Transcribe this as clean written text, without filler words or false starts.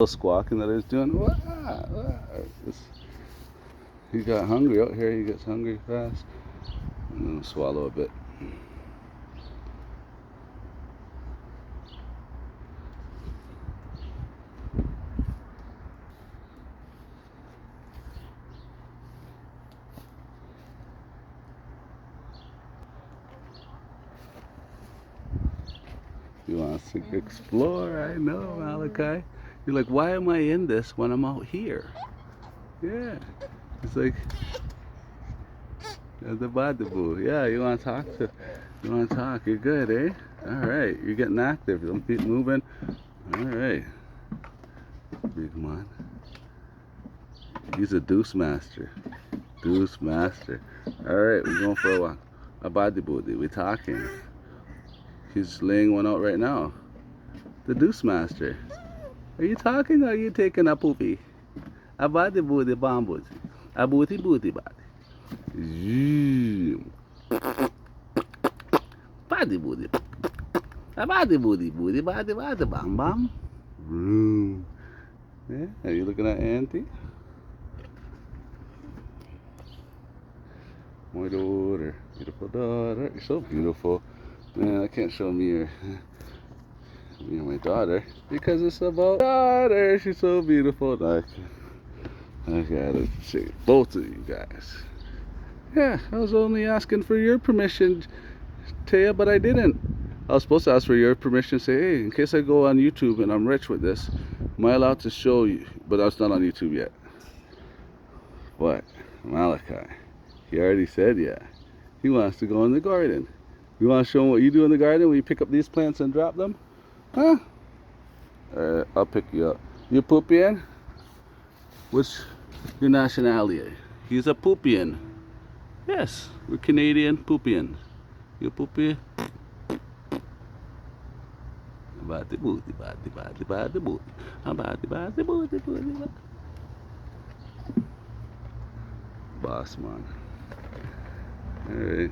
squawking that he's doing. Wah, wah. He got hungry out here. He gets hungry fast. I'm gonna swallow a bit. He wants to explore. I know, Malachi. You're like, why am I in this when I'm out here? Yeah. It's like the badaboo. Yeah, you want to talk to? You want to talk? You're good, eh? All right. You're getting active. Don't keep moving. All right. Big man. He's a deuce master. Deuce master. All right, we're going for a walk. A badaboo. We're talking. He's laying one out right now. The deuce master. Are you talking or are you taking a poopy? A body booty bamboo. A booty booty body. Body booty. A body booty booty body body bam bam. Vroom. Yeah, are you looking at Auntie? My daughter. Beautiful daughter. You're so beautiful. Man, I can't show me your my daughter because it's about daughter. She's so beautiful. I gotta say both of you guys. Yeah, I was only asking for your permission, Taya, but I didn't. I was supposed to ask for your permission, say, hey, in case I go on YouTube and I'm rich with this, am I allowed to show you? But I was not on YouTube yet. What? Malachi. He already said yeah. He wants to go in the garden. You want to show him what you do in the garden when you pick up these plants and drop them? Huh? Alright, I'll pick you up. You Poopian? What's your nationality? He's a Poopian. Yes, we're Canadian Poopian. You Poopy? Body booty, body body body booty. Body body booty booty. Boss man. Alright.